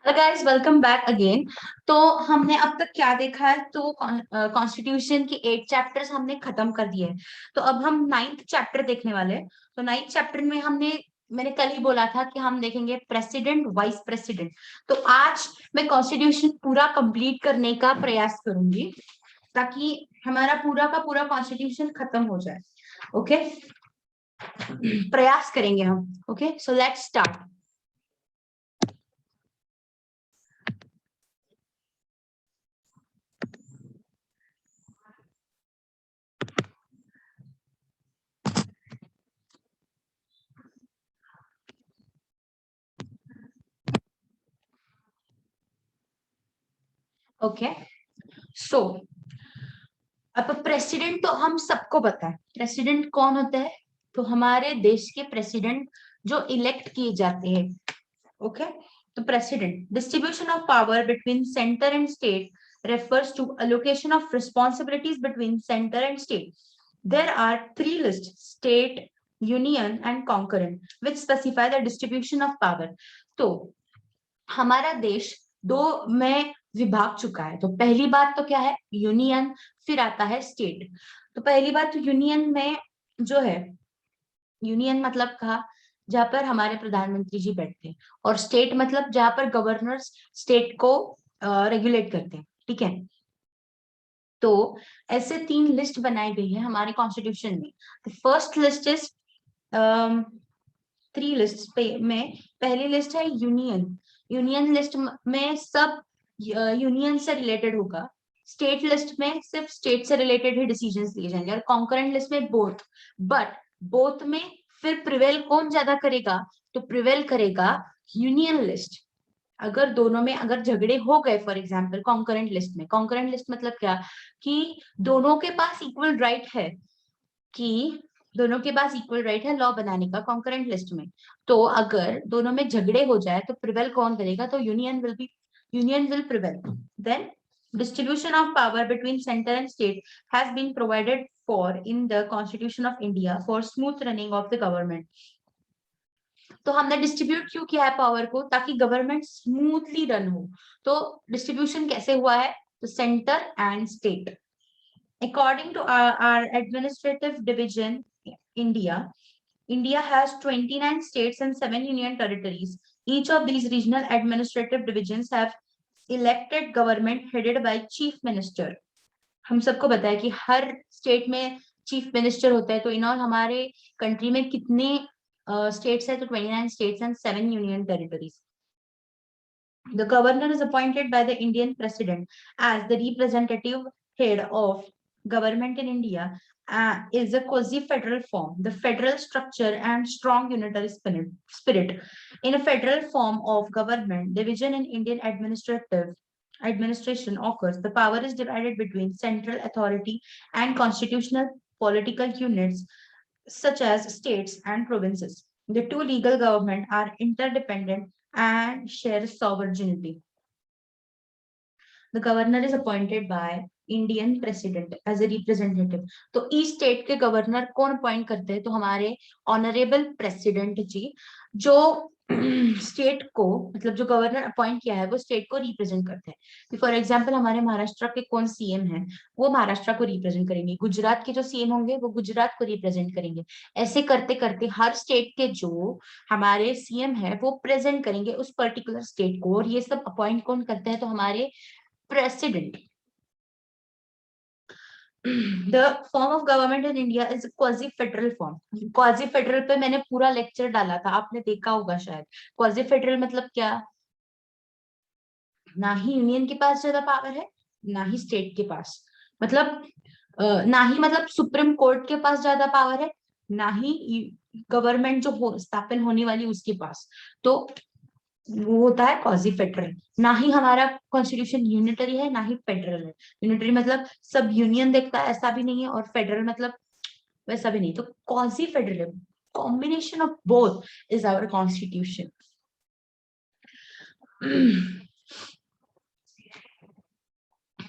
Hello guys, welcome back again. तो हमने अब तक क्या देखा है? तो कॉन्स्टिट्यूशन की 8 चैप्टर्स हमने खत्म कर दिए हैं। तो अब हम 9th चैप्टर देखने वाले हैं। तो 9th चैप्टर में मैंने कल ही बोला था कि हम देखेंगे प्रेसिडेंट, वाइस प्रेसिडेंट। तो आज मैं कॉन्स्टिट्यूशन पूरा कंप्लीट करने का प्रयास करूंगी ताकि हमारा पूरा का पूरा कॉन्स्टिट्यूशन खत्म हो जाए। ओके, प्रयास करेंगे हम। Okay, so let's start. Okay, so अब प्रेसिडेंट तो हम सबको पता है, प्रेसिडेंट कौन होता है। तो हमारे देश के प्रेसिडेंट जो इलेक्ट किए जाते हैं। ओके, तो president distribution of power between centre and state refers to allocation of responsibilities between center and state. There are three lists: state, union and concurrent, which specify the distribution of power. तो हमारा देश दो में विभाग चुका है। तो पहली बात तो क्या है? यूनियन। फिर आता है स्टेट। तो पहली बात तो यूनियन में जो है, यूनियन मतलब कहा जहां पर हमारे प्रधानमंत्री जी बैठते हैं, और स्टेट मतलब जहां पर गवर्नर्स स्टेट को रेगुलेट करते हैं। ठीक है, तो ऐसे 3 लिस्ट बनाई गई है हमारे कॉन्स्टिट्यूशन में। फर्स्ट लिस्ट इज 3 लिस्ट पे में पहली लिस्ट है यूनियन। यूनियन लिस्ट में सब यूनियन से रिलेटेड होगा। स्टेट लिस्ट में सिर्फ स्टेट से रिलेटेड ही डिसीजंस लिए जाएंगे, और कॉन्करेंट लिस्ट में बोथ। बट बोथ में फिर प्रिवेल कौन ज्यादा करेगा? तो प्रिवेल करेगा यूनियन लिस्ट। अगर दोनों में अगर झगड़े हो गए, फॉर एग्जाम्पल कॉन्करेंट लिस्ट में, कॉन्करेंट लिस्ट मतलब क्या कि दोनों के पास इक्वल राइट है, कि दोनों के पास इक्वल राइट है लॉ बनाने का कॉन्करेंट लिस्ट में। तो अगर दोनों में झगड़े हो जाए तो प्रिवेल कौन करेगा? तो union will prevail. Then distribution of power between center and state has been provided for in the Constitution of India for smooth running of the government. तो हमने डिस्ट्रीब्यूट क्यों किया है पावर को? ताकि गवर्नमेंट स्मूथली रन हो। तो distribution कैसे हुआ है? तो centre and state. According to our administrative division, India has 29 states and 7 union territories. Each of these regional administrative divisions have elected government headed by chief minister. हम सबको पता है कि हर स्टेट में चीफ मिनिस्टर होता है। तो इन ऑल हमारे कंट्री में कितने स्टेट्स है? तो 29 states and 7 union territories. The governor is appointed by the Indian president as the representative head of government in India. Is a quasi-federal form. The federal structure and strong unitary spirit. In a federal form of government, division in Indian administration occurs. The power is divided between central authority and constitutional political units such as states and provinces. The two legal government are interdependent and share sovereignty. The governor is appointed by Indian president as a representative. तो each state के governor कौन appoint करते हैं? तो हमारे honourable president जी, जो state को, मतलब जो गवर्नर अपॉइंट किया है वो स्टेट को रिप्रेजेंट करते हैं। फॉर एग्जांपल हमारे महाराष्ट्र के कौन सीएम है? वो महाराष्ट्र को रिप्रेजेंट करेंगे। गुजरात के जो सीएम होंगे वो गुजरात को रिप्रेजेंट करेंगे। ऐसे करते करते हर स्टेट के जो हमारे सीएम है वो प्रेजेंट करेंगे उस पर्टिकुलर स्टेट को, और ये सब अपॉइंट कौन करते हैं? तो हमारे president. The form of government in India is a quasi-federal form. Quasi-federal पे मैंने पूरा लेक्चर डाला था, आपने देखा होगा शायद। Quasi-federal मतलब क्या? ना ही यूनियन के पास ज्यादा पावर है, ना ही स्टेट के पास। मतलब ना ही मतलब सुप्रीम कोर्ट के पास ज्यादा पावर है, ना ही गवर्नमेंट जो स्थापन होने वाली उसके पास। तो वो होता है क्वाजी फेडरल। ना ही हमारा कॉन्स्टिट्यूशन यूनिटरी है, ना ही फेडरल है। यूनिटरी मतलब सब यूनियन देखता है, ऐसा भी नहीं है, और फेडरल मतलब वैसा भी नहीं। तो quasi federal, combination of both is our constitution.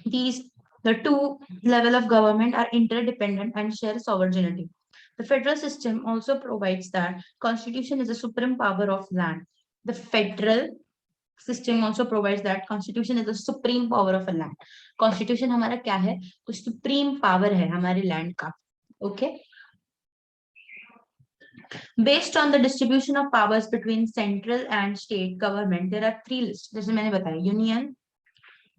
These the two level of government are interdependent and share sovereignty. The federal system also provides that constitution is the supreme power of land. The federal system also provides that constitution is the supreme power of a land. Constitution हमारा क्या है? तो supreme power है हमारे land का. Okay. Based on the distribution of powers between central and state government, there are 3 lists. जैसे मैंने बताया, union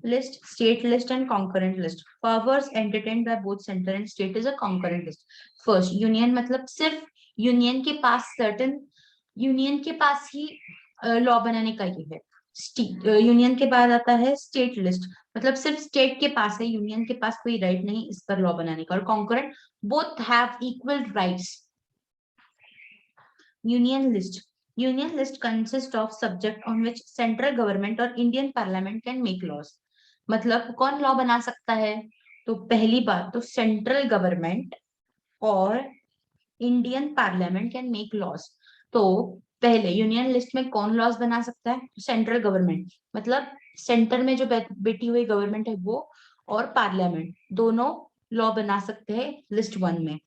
list, state list, and concurrent list. Powers entertained by both center and state is a concurrent list. First, union मतलब सिर्फ union के पास certain union के पास ही law बनाने का ये है. यूनियन के बाद आता है स्टेट लिस्ट, मतलब सिर्फ स्टेट के पास है, यूनियन के पास कोई राइट नहीं इस पर लॉ बनाने का. और concurrent, both have equal rights. Union list consist of subject on which central government और Indian parliament can make laws. मतलब कौन लॉ बना सकता है? तो पहली बात तो सेंट्रल गवर्नमेंट और Indian parliament can make laws. तो पहले यूनियन लिस्ट में कौन लॉज बना सकता है? सेंट्रल गवर्नमेंट, मतलब सेंटर में जो बैठी हुई गवर्नमेंट है वो, और पार्लियामेंट, दोनों लॉ बना सकते हैं लिस्ट 1 में.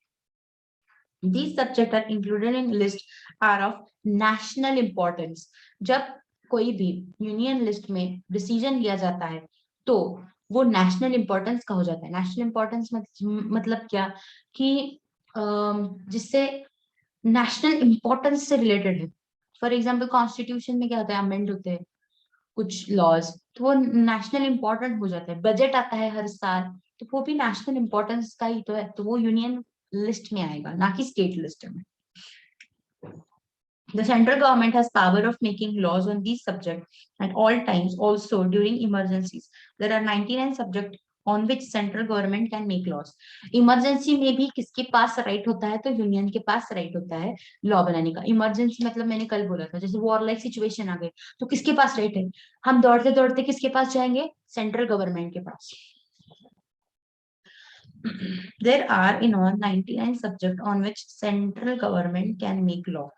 These subjects are included in list are of national importance. जब कोई भी यूनियन लिस्ट में डिसीजन लिया जाता है तो वो नेशनल इंपॉर्टेंस का हो जाता है. नेशनल इंपॉर्टेंस मतलब क्या कि जिससे नेशनल इंपॉर्टेंस से रिलेटेड है. फॉर एग्जाम्पल कॉन्स्टिट्यूशन में क्या होता है, अमेंड होते हैं कुछ लॉज, तो वो नेशनल इंपॉर्टेंट हो जाता है. बजट आता है हर साल, तो वो भी नेशनल इंपॉर्टेंस का ही तो है, तो वो यूनियन लिस्ट में आएगा, ना कि स्टेट लिस्ट में. The central government has power of making laws on these subjects at all times, also during emergencies. There are 99 subjects on which central government can make laws. Emergency में भी किसके पास right होता है? तो union के पास right होता है law बनाने का. इमरजेंसी मतलब मैंने कल बोला था, जैसे वॉर लाइक सिचुएशन आ गई तो किसके पास राइट है? हम दौड़ते दौड़ते किसके पास जाएंगे? सेंट्रल गवर्नमेंट के पास. There are in all 99 subjects on which central government can make law.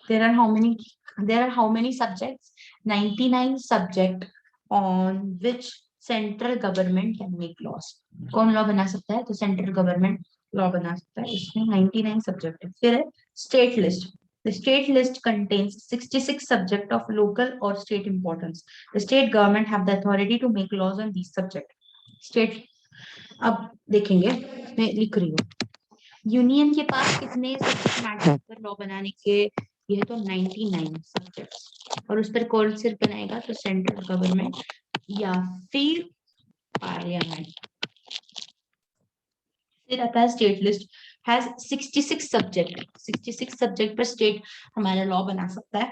There are how many subjects? 99 subject on which central government can make laws. कौन लॉ बना सकता है? तो सेंट्रल गवर्नमेंट लॉ बना सकता है. इसमें 99 सब्जेक्ट है. फिर है state list. The state list contains 66 subjects of local or state importance. The state government have the authority to make laws on these subjects. State, अब देखेंगे, मैं लिख रही हूँ. यूनियन के पास कितने सब्जेक्ट मैटर पर लॉ बनाने के? यह तो 99 सब्जेक्ट्स. और उस पर कौन सिर्फ बनाएगा? तो सेंट्रल गवर्नमेंट या फिर पार्लियामेंट. फिर आता है state list, has 66 subject. 66 subject पर स्टेट हमारा लॉ बना सकता है.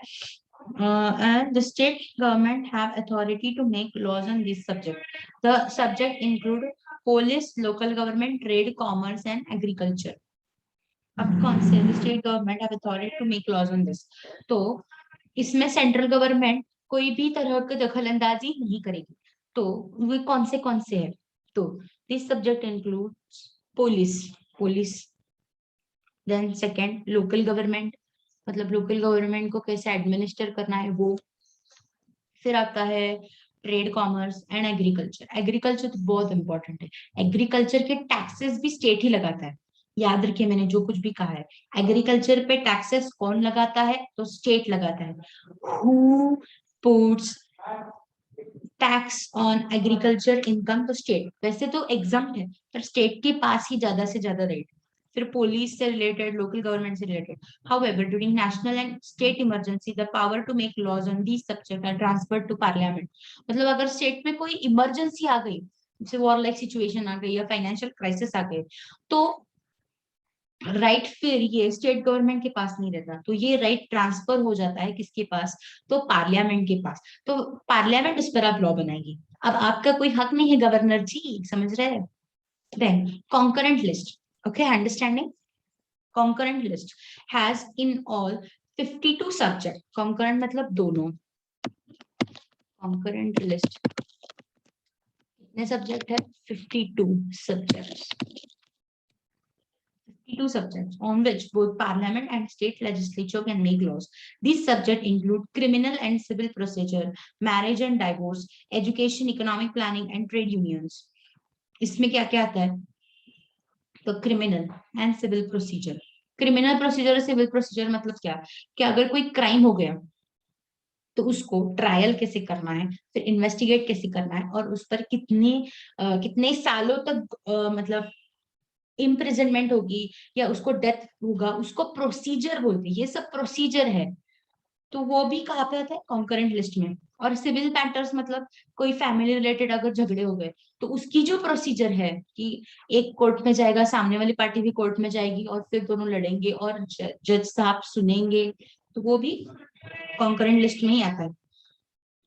And the state government have authority to make laws on this subject. The subject include police, local government, trade, commerce, and agriculture. अब कौन से? State government have authority to make laws on this. तो इसमें central government कोई भी तरह की दखल अंदाजी नहीं करेगी. तो वो कौन से है? तो this subject includes police. Then second local government, मतलब लोकल गवर्नमेंट को कैसे एडमिनिस्टर करना है वो. फिर आता है trade, commerce and agriculture. Agriculture तो बहुत इंपॉर्टेंट है. एग्रीकल्चर के टैक्सेस भी स्टेट ही लगाता है. याद रखिए मैंने जो कुछ भी कहा है, एग्रीकल्चर पे टैक्सेस कौन लगाता है? तो स्टेट लगाता है. Who puts tax on agriculture income? तो स्टेट. वैसे तो एग्जम्प्ट है पर स्टेट के पास ही ज्यादा से ज्यादा राइट. फिर पुलिस से रिलेटेड, लोकल गवर्नमेंट से related. However, during national and state emergency, the power to make laws on these subjects are transferred to parliament. मतलब अगर स्टेट में कोई इमरजेंसी आ गई, जैसे वॉर लाइक सिचुएशन आ गई या फाइनेंशियल क्राइसिस आ गए, तो राइट फिर ये स्टेट गवर्नमेंट के पास नहीं रहता, तो ये राइट ट्रांसफर हो जाता है किसके पास? तो पार्लियामेंट के पास. तो पार्लियामेंट उस पर आप लॉ बनाएगी. अब आपका कोई हक नहीं है गवर्नर जी, समझ रहे हैं? Then concurrent list. Okay, understanding? Concurrent list has in all 52 subject. Concurrent मतलब दोनों. Concurrent list कितने सब्जेक्ट है? 52 subjects. 52 subjects on which both parliament and state legislature can make laws. These subjects include criminal and civil procedure, marriage and divorce, education, economic planning, and trade unions. इसमें क्या क्या आता है? तो criminal and civil procedure. Criminal procedure और civil procedure मतलब क्या? कि अगर कोई क्राइम हो गया तो उसको ट्रायल कैसे करना है, फिर इन्वेस्टिगेट कैसे करना है, और उस पर कितने सालों तक मतलब इम्प्रिजनमेंट होगी या उसको डेथ होगा, उसको प्रोसीजर बोलते हैं। ये सब प्रोसीजर है, तो वो भी कहाँ पे आता है, कॉन्करेंट लिस्ट में। और सिविल मैटर्स मतलब कोई फैमिली रिलेटेड अगर झगड़े हो गए तो उसकी जो प्रोसीजर है कि एक कोर्ट में जाएगा, सामने वाली पार्टी भी कोर्ट में जाएगी और फिर दोनों लड़ेंगे और जज साहब सुनेंगे, तो वो भी कॉन्करेंट लिस्ट में ही आता है।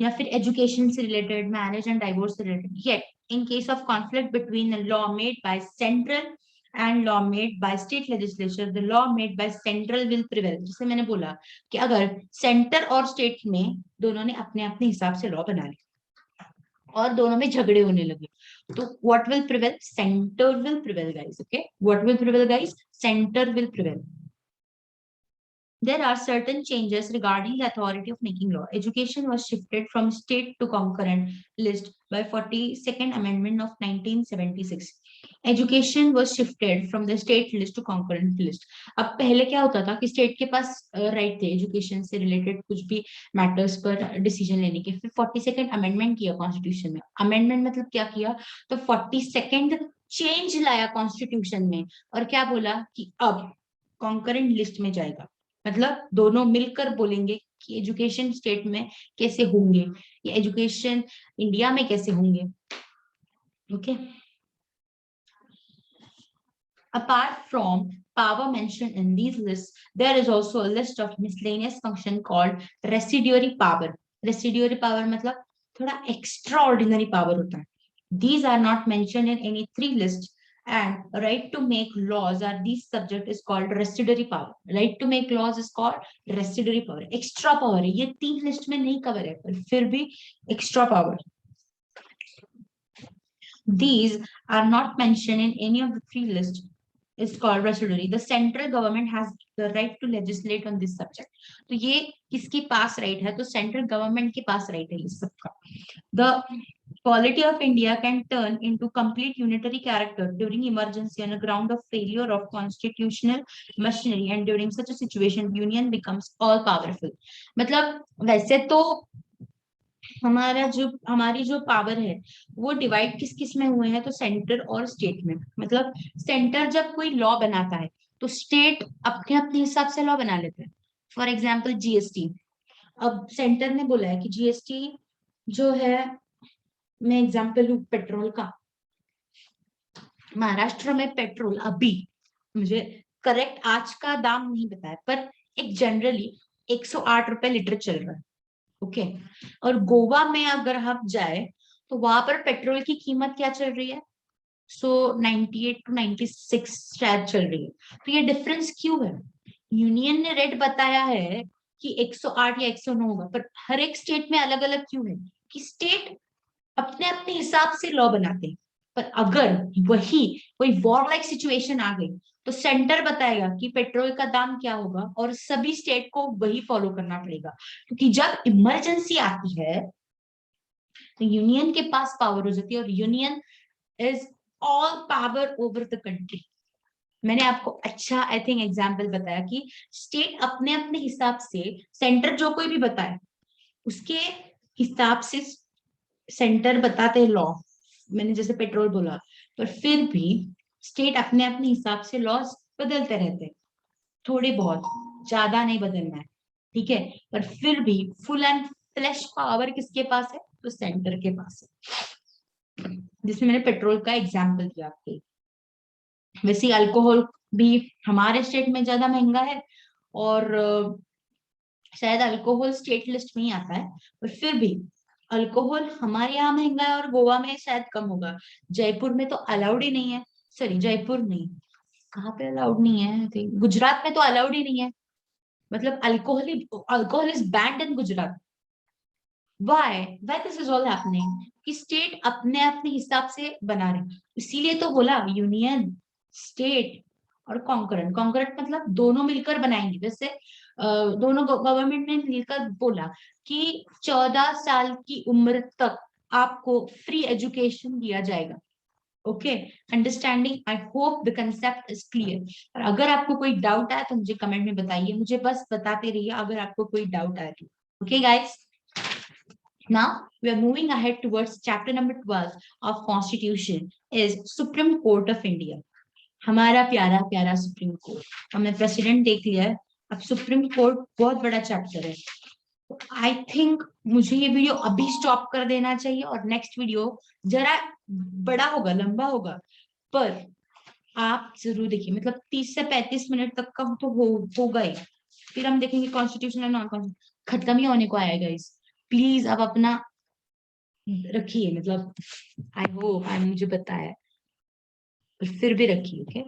या फिर एजुकेशन से रिलेटेड, मैरिज एंड डाइवोर्स से related. Yet in case of conflict between the law made by central and law made by state legislature, the law made by central will prevail. जैसे मैंने बोला कि अगर सेंटर और state में दोनों ने अपने अपने हिसाब से लॉ बना लिया और दोनों में झगड़े होने लगे, तो what will prevail, centre will prevail guys. Okay, what will prevail guys, centre will prevail. There are certain changes regarding the authority of making law. Education was shifted from state to concurrent list by 42nd Amendment of 1976. Education was shifted from the state list to concurrent list. अब पहले क्या होता था कि state के पास right थे education से related कुछ भी मैटर्स पर डिसीजन लेने के। फिर 42nd अमेंडमेंट किया कॉन्स्टिट्यूशन में। अमेंडमेंट मतलब क्या किया, तो 42nd चेंज लाया कॉन्स्टिट्यूशन में और क्या बोला कि अब कॉन्करेंट लिस्ट में जाएगा। मतलब दोनों मिलकर बोलेंगे कि एजुकेशन स्टेट में कैसे होंगे या एजुकेशन इंडिया में कैसे होंगे। Okay, apart from power mentioned in these lists, there is also a list of miscellaneous function called residuary power. Residuary power मतलब थोड़ा extraordinary power होता है। These are not mentioned in any three lists, and right to make laws are these subject is called residuary power. Right to make laws is called residuary power. Extra power है, ये तीन list में नहीं cover है पर फिर भी extra power। These are not mentioned in any of the three lists is called residuary. The central government has the right to legislate on this subject. तो ये किसके पास राइट है, तो सेंट्रल गवर्नमेंट के पास राइट है इस सबका। The polity of India can turn into complete unitary character during emergency on the ground of failure of constitutional machinery, and during such a situation union becomes all powerful. मतलब वैसे तो हमारी जो power है वो डिवाइड किस किस में हुए हैं, तो सेंटर और स्टेट में। मतलब सेंटर जब कोई लॉ बनाता है तो स्टेट अपने अपने हिसाब से लॉ बना लेते हैं। फॉर एग्जाम्पल जीएसटी, अब सेंटर ने बोला है कि जीएसटी जो है, मैं एग्जाम्पल लू पेट्रोल का, महाराष्ट्र में पेट्रोल अभी मुझे करेक्ट आज का दाम नहीं बताया पर एक जनरली 108 रुपए लीटर चल रहा है। ओके, और गोवा में अगर हम जाए तो वहां पर पेट्रोल की कीमत क्या चल रही है, 98 to 96 शायद चल रही है। तो ये डिफरेंस क्यों है, यूनियन ने रेट बताया है कि 108 या 109 होगा पर हर एक स्टेट में अलग अलग क्यों है, कि स्टेट अपने अपने हिसाब से लॉ बनाते हैं। पर अगर वही कोई वॉर लाइक सिचुएशन आ गई तो सेंटर बताएगा कि पेट्रोल का दाम क्या होगा और सभी स्टेट को वही फॉलो करना पड़ेगा। क्योंकि जब इमरजेंसी आती है तो यूनियन के पास पावर हो जाती है और union is all power over the country. मैंने आपको अच्छा आई थिंक एग्जाम्पल बताया कि स्टेट अपने अपने हिसाब से, सेंटर जो कोई भी बताए उसके हिसाब से सेंटर बताते हैं लॉ। मैंने जैसे पेट्रोल बोला, पर फिर भी स्टेट अपने अपने हिसाब से लॉज बदलते रहते हैं, थोड़े बहुत, ज्यादा नहीं बदलना है, ठीक है। पर फिर भी फुल एंड फ्लैश पावर किसके पास है, तो सेंटर के पास है। जिसमें मैंने पेट्रोल का एग्जाम्पल दिया आपके। वैसे अल्कोहल भी हमारे स्टेट में ज्यादा महंगा है और शायद अल्कोहल स्टेट लिस्ट में ही आता है, पर फिर भी अल्कोहल हमारे यहाँ महंगा है और गोवा में शायद कम होगा। जयपुर में तो अलाउड ही नहीं है, सॉरी जयपुर नहीं, कहाँ पे अलाउड नहीं है, गुजरात में तो अलाउड ही नहीं है। मतलब alcohol is band in Gujarat. Why this is all happening कि स्टेट अपने अपने हिसाब से बना रहे, इसीलिए तो बोला यूनियन, स्टेट और कॉन्करेंट। कॉन्करेंट मतलब दोनों मिलकर बनाएंगे। जैसे दोनों गवर्नमेंट ने मिलकर बोला कि 14 साल की उम्र तक आपको फ्री एजुकेशन दिया जाएगा। Okay, understanding, I hope the concept is clear. और अगर आपको कोई डाउट आए तो मुझे कमेंट में बताइए, मुझे बस बताते रहिए अगर आपको कोई डाउट आए तो। Okay guys, Now we are moving ahead towards chapter number 12 of Constitution is Supreme Court of India. हमारा प्यारा प्यारा सुप्रीम कोर्ट, हमने प्रेसिडेंट देख लिया है, अब सुप्रीम कोर्ट बहुत बड़ा चैप्टर है। आई थिंक मुझे ये वीडियो अभी स्टॉप कर देना चाहिए और नेक्स्ट वीडियो जरा बड़ा होगा, लंबा होगा, पर आप जरूर देखिए, मतलब 30 से 35 मिनट तक का तो होगा ही। फिर हम देखेंगे कॉन्स्टिट्यूशन और नॉन कॉन्स्टिट्यूशन, खत्म ही होने को आया गाइस। प्लीज आप अपना रखिए, मतलब आई होप आई मुझे पता है, पर फिर भी रखिए, ओके।